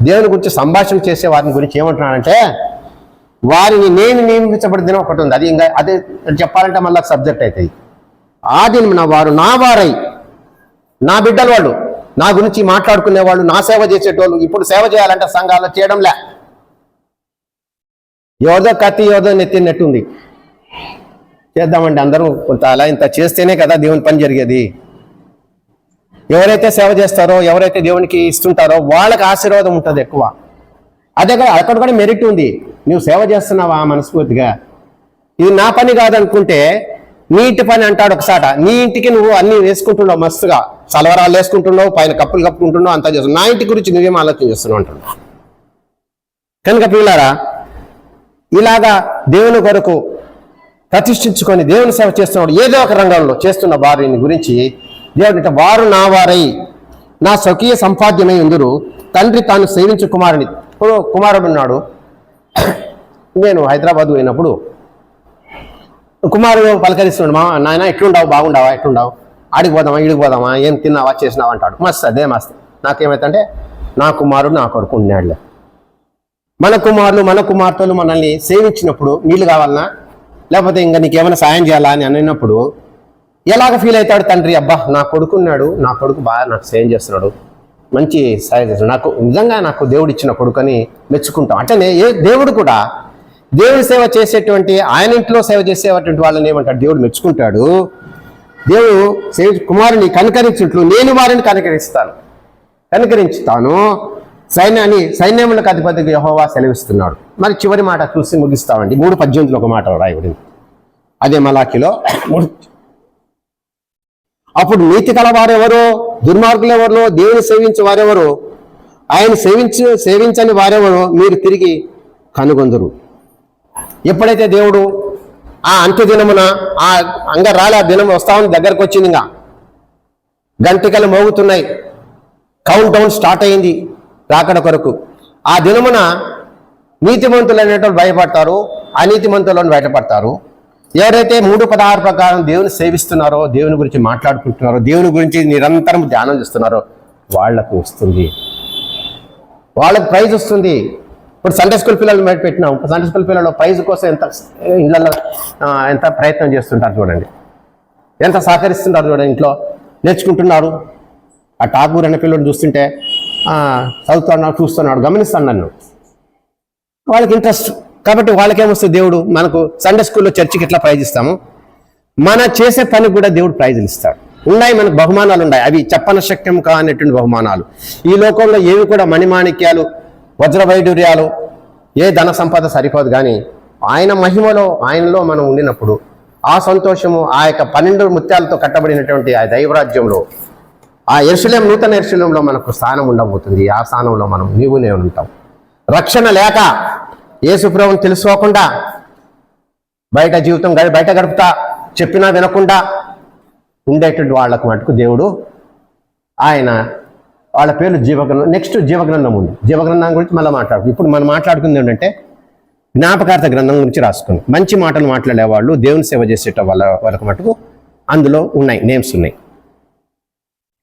దేవుని గురించి సంభాషణ చేసే వారిని గురించి ఏమంటున్నాడంటే, వారిని నేను నియమించబడిన దినం ఒకటి ఉంది. అది ఇంకా అదే చెప్పాలంటే మళ్ళీ సబ్జెక్ట్ అవుతాయి. ఆ దినం వారు నా వారై, నా బిడ్డలు వాళ్ళు, నా గురించి మాట్లాడుకునే వాళ్ళు, నా సేవ చేసేటోళ్ళు. ఇప్పుడు సేవ చేయాలంటే సంఘాల్లో చేయడంలే, ఎవరిదో కత్తి ఎవరిదో నెత్తినట్టుంది. చేద్దామండి అందరూ కొంత అలా ఇంత చేస్తేనే కదా దేవుని పని జరిగేది. ఎవరైతే సేవ చేస్తారో, ఎవరైతే దేవునికి ఇస్తుంటారో వాళ్ళకి ఆశీర్వాదం ఉంటుంది ఎక్కువ. అదే కదా, అక్కడ కూడా మెరిట్ ఉంది. నువ్వు సేవ చేస్తున్నావా మనస్ఫూర్తిగా, ఇది నా పని కాదనుకుంటే నీ ఇంటి పని అంటాడు ఒకసాట. నీ ఇంటికి నువ్వు అన్ని వేసుకుంటున్నావు, మస్తుగా సలవరాలు వేసుకుంటున్నావు, పైన కప్పులు కప్పుకుంటున్నావు, అంతా చేస్తున్నావు. నా ఇంటి గురించి నువ్వేం ఆలోచన చేస్తున్నావు అంటున్నావు. కనుక పిల్లారా, ఇలాగా దేవుని కొరకు ప్రతిష్ఠించుకొని దేవుని సేవ చేస్తున్నాడు ఏదో ఒక రంగంలో చేస్తున్న వారిని గురించి దేవుడు వారు నా వారై నా స్వకీయ సంపాద్యమై ఉందరు, తండ్రి తాను సేవించు కుమారుని. ఇప్పుడు కుమారుడు ఉన్నాడు. నేను హైదరాబాద్ పోయినప్పుడు కుమారుడు పలకరిస్తున్నాడు, మా నాయన ఎట్లుండావు, బాగుండావా, ఎట్లుండావు, ఆడికి పోదామా, ఈడికి పోదామా, ఏం తిన్నావా, చేసినావా అంటాడు. మస్తు అదే మస్తు. నాకేమైతే నా కుమారుడు నా కొడుకు ఉన్నాడులే. మన కుమారులు మన కుమార్తెలు మనల్ని సేవించినప్పుడు నీళ్ళు కావాలన్నా, లేకపోతే ఇంకా నీకేమైనా సాయం చేయాలా అని అన్నప్పుడు ఎలాగ ఫీల్ అవుతాడు తండ్రి? అబ్బా నా కొడుకు ఉన్నాడు, నా కొడుకు బాగా నాకు సేవం చేస్తున్నాడు, మంచి సాయం చేస్తున్నాడు, నాకు నిజంగా నాకు దేవుడు ఇచ్చిన కొడుకు అని మెచ్చుకుంటాం. అంటే దేవుడు కూడా దేవుడి సేవ చేసేటువంటి, ఆయన ఇంట్లో సేవ చేసేటువంటి వాళ్ళని ఏమంటాడు? దేవుడు మెచ్చుకుంటాడు. దేవుడు కుమారుని కనికరించుట్లు నేను వారిని కనికరించుతాను సైన్యములకు అధిపతికి యెహోవా సెలవిస్తున్నాడు. మరి చివరి మాట చూసి ముగిస్తామండి. 3:18 ఒక మాట రాయబడింది, అదే మలాకిలో. అప్పుడు నీతి కల వారెవరో, దుర్మార్గులు ఎవరో, దేవుని సేవించే వారెవరో, ఆయన సేవించని వారెవరో మీరు తిరిగి కనుగొందురు. ఎప్పుడైతే దేవుడు ఆ అంత్య దినమున ఆ అంగరాల దినం వస్తామని దగ్గరకు వచ్చింది, ఇంకా గంటికలు మోగుతున్నాయి, కౌంట్ డౌన్ స్టార్ట్ అయింది రాకడ కొరకు. ఆ దినమున నీతిమంతులు అనేటువంటి భయపడతారు, అనీతిమంతులను బయటపడతారు. ఎవరైతే 3:16 ప్రకారం దేవుని సేవిస్తున్నారో, దేవుని గురించి మాట్లాడుకుంటున్నారో, దేవుని గురించి నిరంతరం ధ్యానం చేస్తున్నారో వాళ్లకు వస్తుంది, వాళ్ళకు ప్రైజ్ వస్తుంది. ఇప్పుడు సండే స్కూల్ పిల్లలు బయట పెట్టినాం. సండే స్కూల్ పిల్లలు ప్రైజ్ కోసం ఎంత ప్రయత్నం చేస్తుంటారు చూడండి, ఎంత సహకరిస్తుంటారు చూడండి. ఇంట్లో నేర్చుకుంటున్నారు. ఆ ఠాకూర్ అనే పిల్లలు చూస్తుంటే చదువుతున్నాడు, చూస్తున్నాడు, గమనిస్తాను నన్ను, వాళ్ళకి ఇంట్రెస్ట్. కాబట్టి వాళ్ళకేమొస్తుంది? దేవుడు మనకు సండే స్కూల్లో చర్చికి ఎట్లా ప్రైజ్ ఇస్తాము, మన చేసే పని కూడా దేవుడు ప్రైజులు ఇస్తాడు. ఉన్నాయి, మనకు బహుమానాలు ఉన్నాయి, అవి చెప్పనశక్యం కానటువంటి బహుమానాలు. ఈ లోకంలో ఏవి కూడా మణిమాణిక్యాలు, వజ్రవైడూర్యాలు, ఏ ధన సంపద సరిపోదు. కానీ ఆయన మహిమలో, ఆయనలో మనం ఉండినప్పుడు ఆ సంతోషము, ఆ యొక్క 12 ముత్యాలతో కట్టబడినటువంటి ఆ దైవరాజ్యంలో, ఆ యెరూషలేము, నూతన యెరూషలేములో మనకు స్థానం ఉండబోతుంది. ఆ స్థానంలో మనం నీవునే ఉంటాం. రక్షణ లేక, యేసుప్రభువుని తెలుసుకోకుండా బయట జీవితం బయట గడుపుతా, చెప్పినా వినకుండా ఉండేటువంటి వాళ్ళకు మటుకు దేవుడు ఆయన వాళ్ళ పేర్లు జీవగ్రంథం. నెక్స్ట్ జీవగ్రంథం ఉంది. జీవగ్రంథం గురించి మళ్ళీ ఇప్పుడు మనం మాట్లాడుకుంది ఏంటంటే జ్ఞాపకార్థ గ్రంథం గురించి రాసుకుంది. మంచి మాటలు మాట్లాడే వాళ్ళు, దేవుని సేవ చేసేట వాళ్ళకు మటుకు అందులో ఉన్నాయి, నేమ్స్ ఉన్నాయి.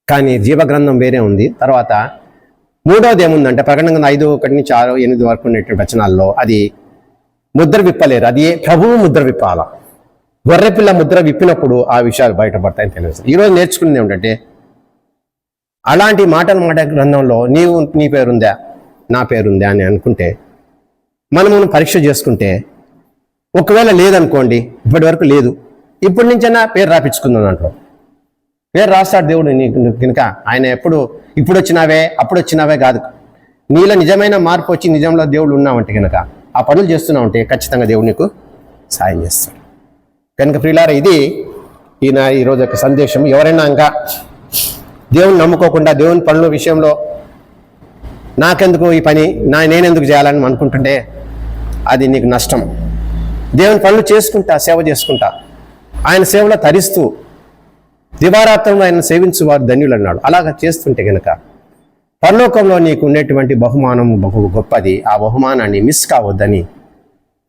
కానీ జీవగ్రంథం వేరే ఉంది. తర్వాత మూడవది ఏముందంటే ప్రకటన 5:1-6-8 వరకు ఉండేటువంటి వచనాల్లో అది ముద్ర విప్పలేరు, అది ప్రభువు ముద్ర విప్పాల. గొర్రెపిల్ల ముద్ర విప్పినప్పుడు ఆ విషయాలు బయటపడతాయని తెలుసు. ఈరోజు నేర్చుకున్నది ఏమిటంటే అలాంటి మాటలు గ్రంథంలో నీ పేరుందా, నా పేరుందా అని అనుకుంటే మనం పరీక్ష చేసుకుంటే, ఒకవేళ లేదనుకోండి, ఇప్పటి వరకు లేదు, ఇప్పటి నుంచైనా పేరు రాపించుకుందాం. దాంట్లో పేరు రాస్తాడు దేవుడు నీకు కనుక. ఆయన ఇప్పుడు వచ్చినావే అప్పుడు వచ్చినావే కాదు, నీలో నిజమైన మార్పు వచ్చి నిజంలో దేవుడు ఉన్నావంటే కనుక, ఆ పనులు చేస్తున్నావంటే ఖచ్చితంగా దేవుడు నీకు సాయం చేస్తాడు. కనుక ప్రియులారా, ఇది ఈరోజు యొక్క సందేశం. ఎవరైనా ఇంకా దేవుని నమ్ముకోకుండా దేవుని పనుల విషయంలో నాకెందుకు ఈ పని, నేనెందుకు చేయాలని అనుకుంటుంటే అది నీకు నష్టం. దేవుని పనులు చేసుకుంటా, సేవ చేసుకుంటా, ఆయన సేవలో తరిస్తూ దివారాత్రంలో ఆయన సేవించు వారు ధన్యులు అన్నాడు. అలాగా చేస్తుంటే కనుక పరలోకంలో నీకు ఉండేటువంటి బహుమానం బహు గొప్పది. ఆ బహుమానాన్ని మిస్ కావద్దని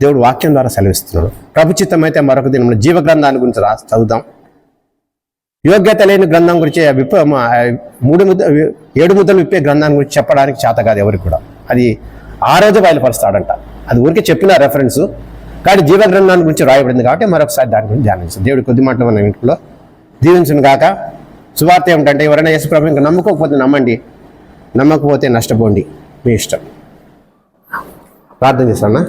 దేవుడు వాక్యం ద్వారా సెలవిస్తున్నాడు. ప్రభుచితం అయితే మరొక దినంలో జీవగ్రంథాన్ని గురించి చదువుదాం. యోగ్యత లేని గ్రంథం గురించి 7 ముద్దలు విప్పే గ్రంథాన్ని గురించి చెప్పడానికి చేత కాదు ఎవరికి కూడా. అది ఆ రోజు బయలుపరుస్తాడంట. అది ఊరికే చెప్పిన రెఫరెన్స్, కానీ జీవ గ్రంథాన్ని గురించి రాయబడింది కాబట్టి మరొకసారి దాని గురించి ధ్యానించాం. దేవుడి కొద్ది మాటలు మన ఇంట్లో దీవించును గాక. సువార్త ఏమిటంటే, ఎవరైనా యేసు ప్రభు ఇంకా నమ్ముకోకపోతే నమ్మండి, నమ్మకపోతే నష్టపోండి, మీ ఇష్టం. ప్రార్థన చేస్తానా?